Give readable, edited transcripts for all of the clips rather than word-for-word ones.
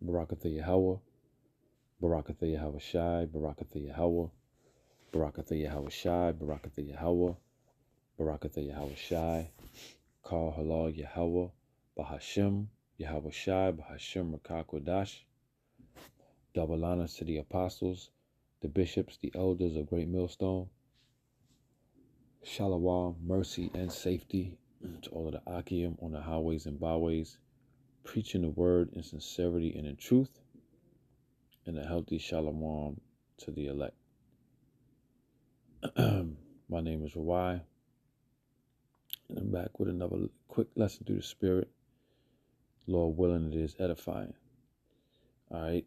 Barakatha Yahweh, Barakatha Yahweh Shai, Barakatha Yahweh, Barakatha Yahweh Shai, Barakatha Yahweh, Barakatha Yahweh Shai, Kal Halal Yahweh, Bahashim, Yahweh Shai, Bahashim Rakakwadash. Double honors to the apostles, the bishops, the elders of Great Millstone. Shalom, mercy, and safety to all of the Akim on the highways and byways, preaching the word in sincerity and in truth, and a healthy shalom to the elect. My name is Rawai, and I'm back with another quick lesson through the Spirit. Lord willing, it is edifying. All right.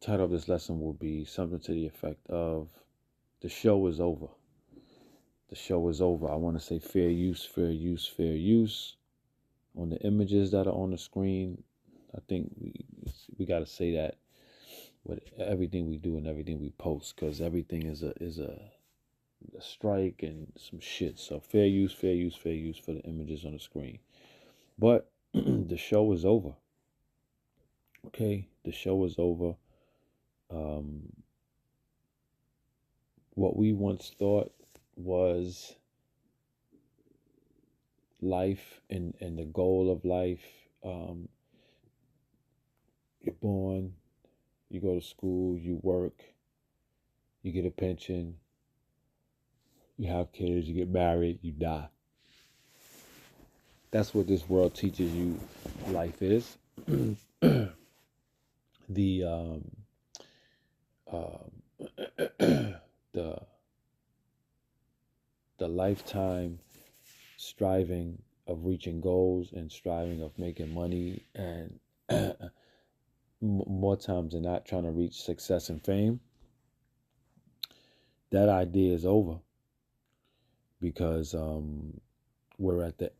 Title of this lesson will be something to the effect of "The show is over." The show is over. I want to say fair use, fair use, fair use. On the images that are on the screen, I think we got to say that with everything we do and everything we post, because everything is a strike and some shit. So fair use, fair use, fair use for the images on the screen. But the show is over. Okay, the show is over. What we once thought was life and the goal of life. You're born, you go to school, you work, you get a pension, you have kids, you get married, you die. That's what this world teaches you life is. The the lifetime striving of reaching goals and striving of making money and more times than not trying to reach success and fame. That idea is over because we're at the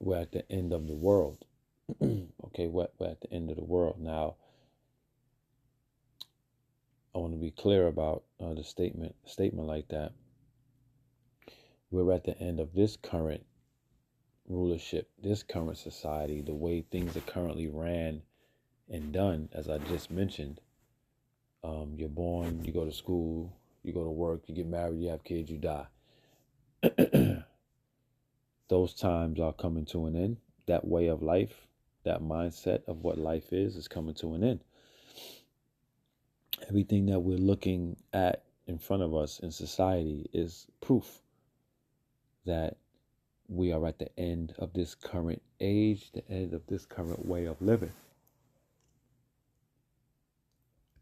end of the world. Okay, we're at the end of the world now. I want to be clear about the statement like that. We're at the end of this current rulership, this current society, the way things are currently ran and done, as I just mentioned. You're born, you go to school, you go to work, you get married, you have kids, you die. Those times are coming to an end. That way of life, that mindset of what life is coming to an end. Everything that we're looking at in front of us in society is proof that we are at the end of this current age, the end of this current way of living.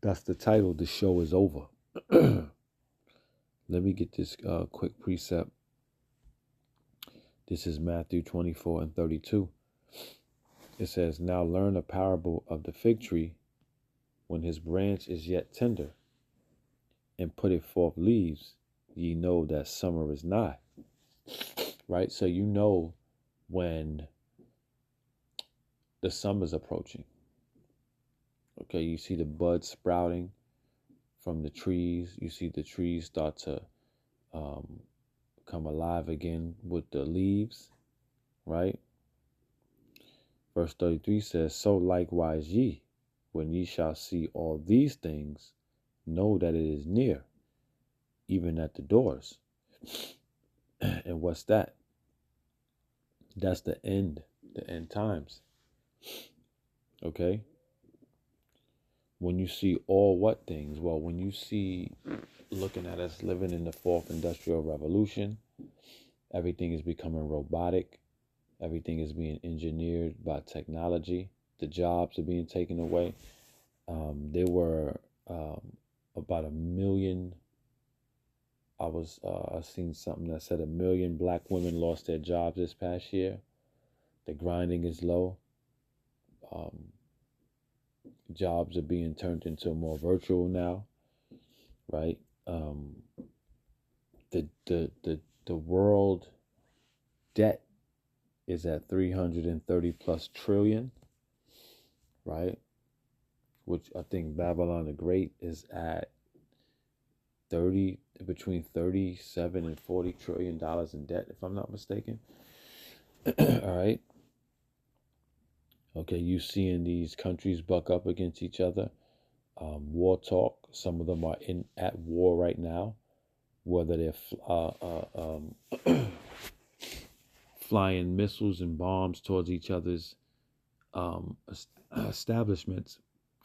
That's the title. The show is over. Let me get this quick precept. This is Matthew 24:32. It says, "Now learn a parable of the fig tree. When his branch is yet tender, and putteth forth leaves, ye know that summer is nigh." Right? So you know when the summer's approaching. Okay, you see the buds sprouting from the trees. You see the trees start to come alive again with the leaves, right? Verse 33 says, "So likewise ye, when ye shall see all these things, know that it is near, even at the doors." And what's that? That's the end times. Okay? When you see all what things? Well, when you see, looking at us living in the fourth industrial revolution, everything is becoming robotic. Everything is being engineered by technology. The jobs are being taken away. There were about 1 million. I seen something that said 1 million black women lost their jobs this past year. The grinding is low. Jobs are being turned into more virtual now, right? The world debt is at 330 plus trillion, right? Which I think Babylon the Great is at between 37 and 40 trillion dollars in debt, if I'm not mistaken. All right. Okay, you seeing these countries buck up against each other. War talk. Some of them are at war right now, whether they're flying missiles and bombs towards each other's establishments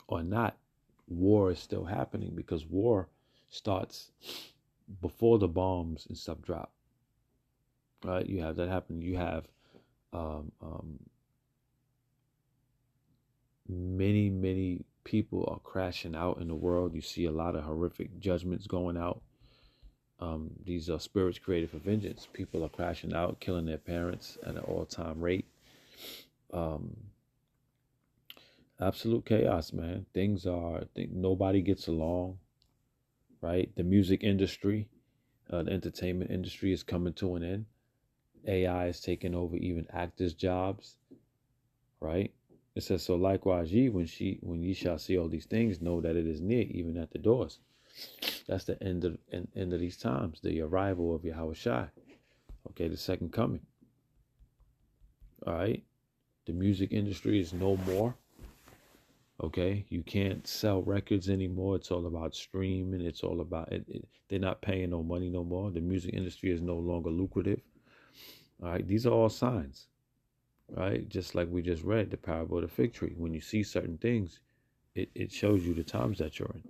or not. War is still happening because war starts before the bombs and stuff drop. Right? You have that happen. You have many people are crashing out in the world. You see a lot of horrific judgments going out. These are spirits created for vengeance. People are crashing out, killing their parents at an all-time rate. Absolute chaos, man. Nobody gets along, right? The music industry, the entertainment industry is coming to an end. AI is taking over even actors' jobs, right? It says, so likewise ye, when ye shall see all these things, know that it is near, even at the doors. That's the end of these times, the arrival of Yahweh Shai. Okay, the second coming. All right. The music industry is no more. Okay, you can't sell records anymore. It's all about streaming. It's all about it. They're not paying no money no more. The music industry is no longer lucrative. All right, these are all signs, right? Just like we just read the parable of the fig tree. When you see certain things, it shows you the times that you're in.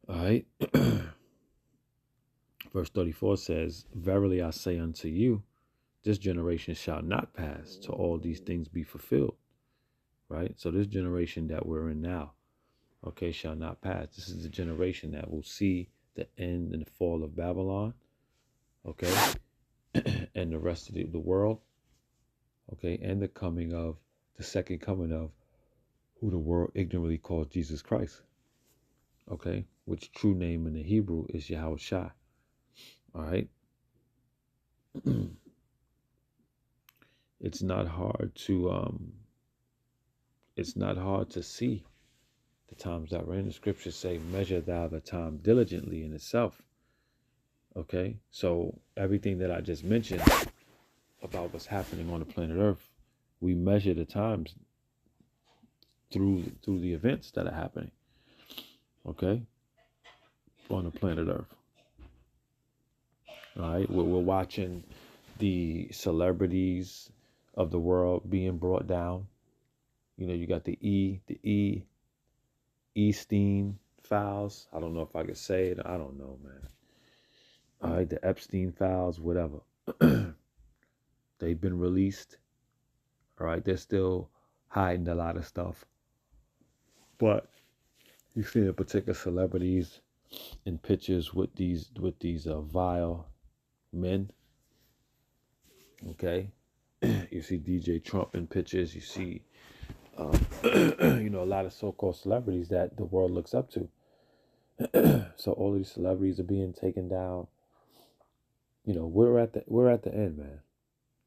All right. Verse 34 says, verily I say unto you, this generation shall not pass till all these things be fulfilled. Right? So this generation that we're in now, okay, shall not pass. This is the generation that will see the end and the fall of Babylon, okay, and the rest of the world, okay, and the second coming of who the world ignorantly calls Jesus Christ, okay, which true name in the Hebrew is Yahweh Shai. All right. It's not hard to see the times that we're in. The scriptures say, measure thou the time diligently in itself. Okay, so everything that I just mentioned about what's happening on the planet Earth, we measure the times through the events that are happening. Okay, on the planet Earth. All right, we're watching the celebrities of the world being brought down. You know, you got the Epstein files. I don't know if I could say it. I don't know, man. All right, the Epstein files, whatever. They've been released. All right, they're still hiding a lot of stuff. But you see the particular celebrities in pictures with these vile men. Okay, you see DJ Trump in pictures. You see, you know, a lot of so-called celebrities that the world looks up to. So all these celebrities are being taken down. You know, we're at the end, man.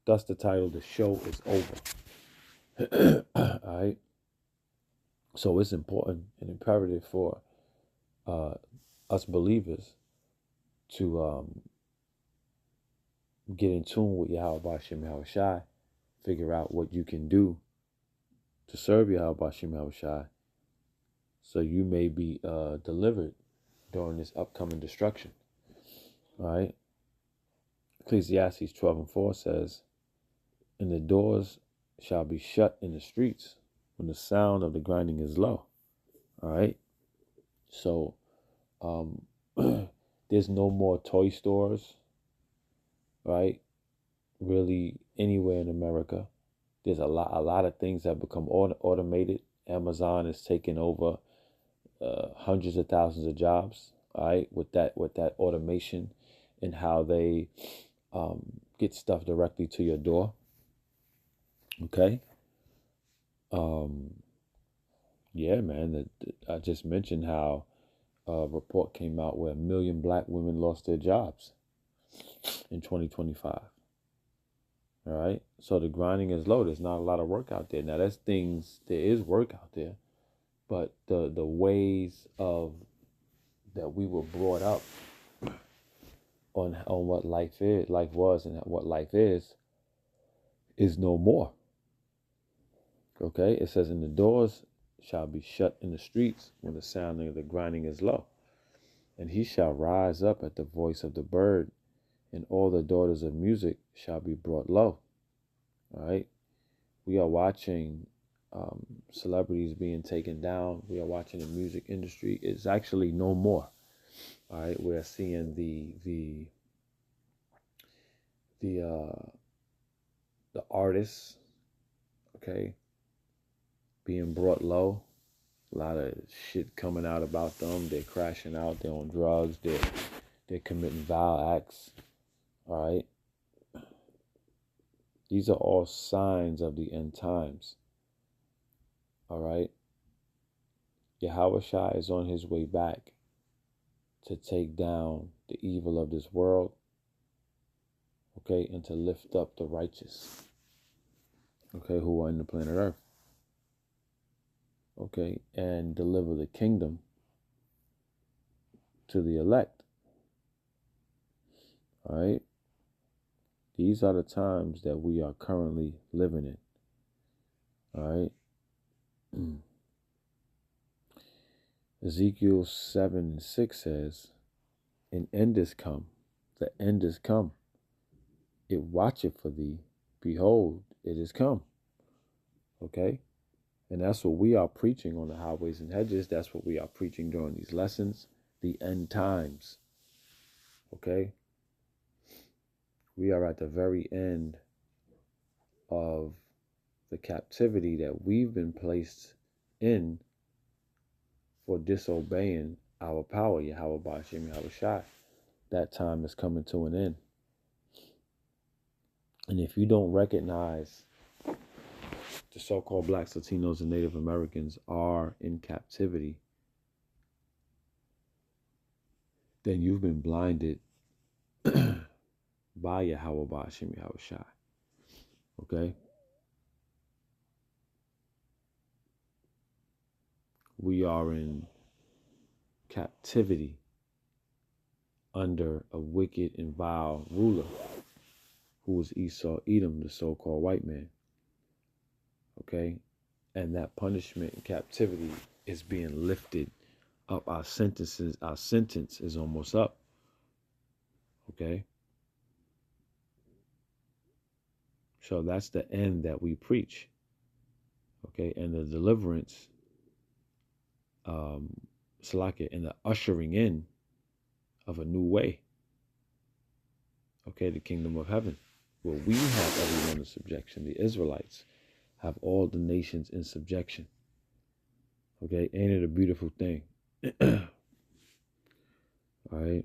Thus the title, the show is over. All right. So it's important and imperative for us believers to get in tune with Yahweh Bashim Yahweh Shai, figure out what you can do to serve Yahweh Bashim Yahweh Shai, so you may be delivered during this upcoming destruction. All right. Ecclesiastes 12:4 says, and the doors shall be shut in the streets when the sound of the grinding is low. All right. So there's no more toy stores, right? Really anywhere in America. There's a lot of things that become automated. Amazon is taking over hundreds of thousands of jobs, all right, with that automation and how they get stuff directly to your door. Okay. Yeah, man. I just mentioned how a report came out where 1 million black women lost their jobs in 2025. All right. So the grinding is low. There's not a lot of work out there. Now there is work out there, but the ways of that we were brought up on what life was and what life is no more. Okay, it says, and the doors shall be shut in the streets when the sounding of the grinding is low. And he shall rise up at the voice of the bird, and all the daughters of music shall be brought low. All right. We are watching celebrities being taken down. We are watching the music industry. It's actually no more. All right. We're seeing the artists, okay, being brought low. A lot of shit coming out about them. They're crashing out. They're on drugs. They're committing vile acts. All right. These are all signs of the end times. All right. Yahweh Shai is on his way back to take down the evil of this world, okay, and to lift up the righteous, okay, who are in the planet Earth, okay, and deliver the kingdom to the elect. All right. These are the times that we are currently living in. All right. Ezekiel 7:6 says, an end is come, the end is come. It watcheth for thee, behold, it is come. Okay? And that's what we are preaching on the highways and hedges. That's what we are preaching during these lessons, the end times. Okay? We are at the very end of the captivity that we've been placed in for disobeying our power, Yahweh Ba'ashem Yahweh Shai. That time is coming to an end. And if you don't recognize the so-called blacks, Latinos, and Native Americans are in captivity, then you've been blinded by Yahweh Ba'ashem Yahweh Shai. Okay? We are in captivity under a wicked and vile ruler who was Esau Edom, the so-called white man. Okay? And that punishment and captivity is being lifted up. Our sentence is almost up. Okay? So that's the end that we preach. Okay? And the deliverance, Salakia, and the ushering in of a new way. Okay? The kingdom of heaven, where we have everyone in subjection. The Israelites have all the nations in subjection. Okay? Ain't it a beautiful thing? All right?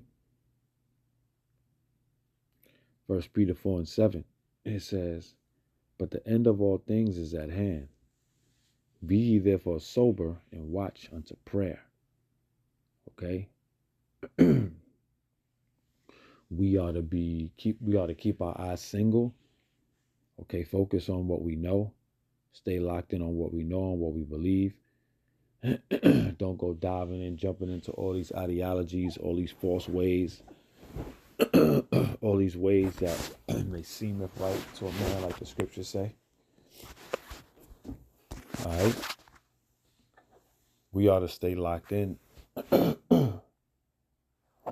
1 Peter 4:7, it says, but the end of all things is at hand. Be ye therefore sober and watch unto prayer. Okay? We ought to keep our eyes single. Okay, focus on what we know. Stay locked in on what we know and what we believe. Don't go diving and jumping into all these ideologies, all these false ways, all these ways that may seem right to a man, like the scriptures say. All right? We ought to stay locked in on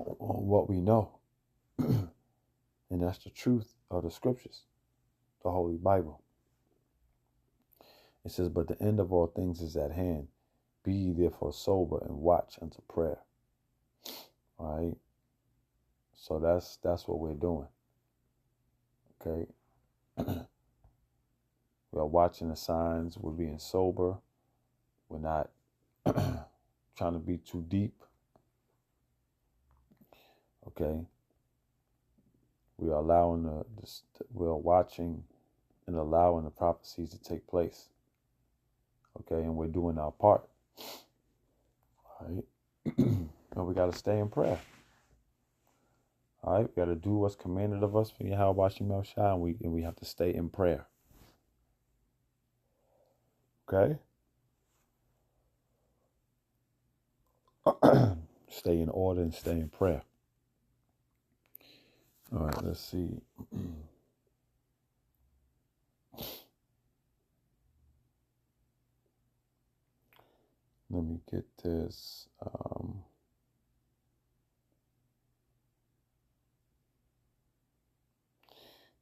what we know. And that's the truth of the scriptures, the Holy Bible. It says, but the end of all things is at hand. Be ye therefore sober and watch unto prayer. All right? So that's what we're doing. Okay? We are watching the signs. We're being sober. We're not trying to be too deep. Okay? We are we are watching and allowing the prophecies to take place. Okay? And we're doing our part. All right? And we got to stay in prayer. All right? We got to do what's commanded of us for Yahweh Ba'ashem Yahweh Shai, and we have to stay in prayer. Okay? Stay in order and stay in prayer. All right, let's see. Let me get this.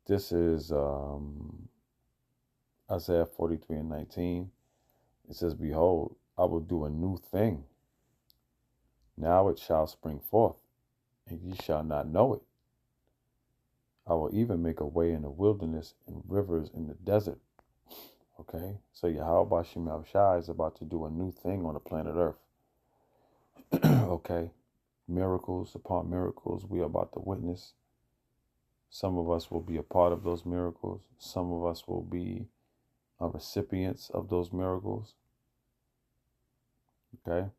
This is Isaiah 43:19. It says, "Behold, I will do a new thing. Now it shall spring forth, and ye shall not know it. I will even make a way in the wilderness and rivers in the desert." Okay, so Yahweh Bashim Shai is about to do a new thing on the planet Earth. Okay, miracles upon miracles we are about to witness. Some of us will be a part of those miracles. Some of us will be recipients of those miracles. Okay,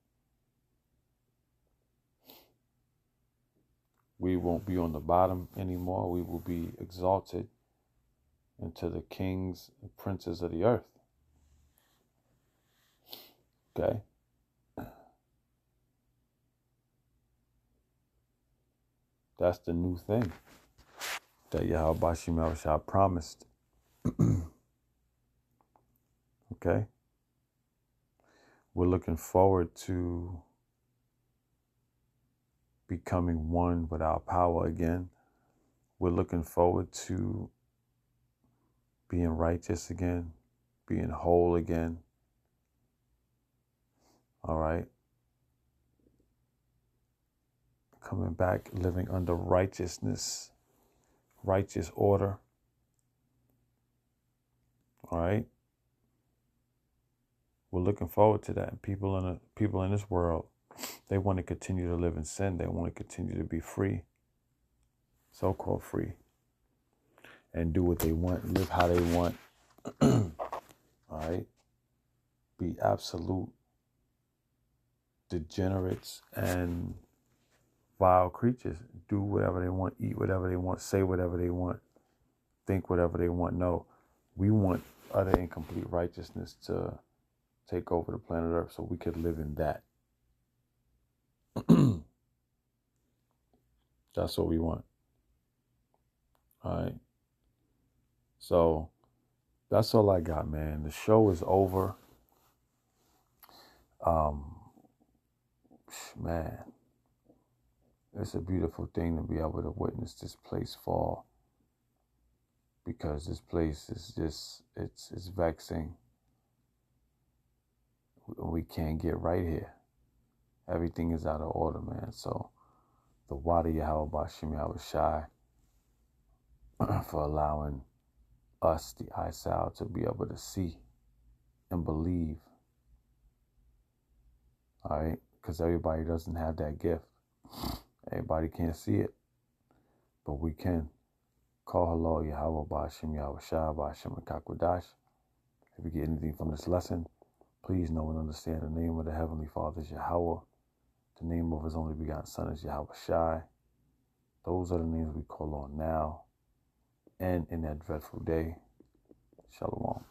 we won't be on the bottom anymore. We will be exalted into the kings and princes of the earth. Okay. That's the new thing that Yahweh Bashim Shah promised. Okay. We're looking forward to becoming one with our power again. We're looking forward to being righteous again, being whole again. All right. Coming back, living under righteousness, righteous order. All right. We're looking forward to that. And people in this world, they want to continue to live in sin. They want to continue to be free, so-called free, and do what they want, live how they want. All right. Be absolute degenerates and vile creatures. Do whatever they want, eat whatever they want, say whatever they want, think whatever they want. No, we want utter and complete righteousness to take over the planet Earth so we could live in that. That's what we want. All right. So that's all I got, man. The show is over. Man, it's a beautiful thing to be able to witness this place fall, because this place is just, it's vexing. We can't get right here. Everything is out of order, man. So the Wadi Yahweh Bashim Yahweh Shai for allowing us, the Isal, to be able to see and believe. All right, because everybody doesn't have that gift. Everybody can't see it, but we can. Call hello Yahweh Bashim Yahweh Shai Bashim Kakwadash. If you get anything from this lesson, please know and understand the name of the Heavenly Father is Yahweh. The name of His only begotten Son is Yahweh Shai. Those are the names we call on now and in that dreadful day. Shalom.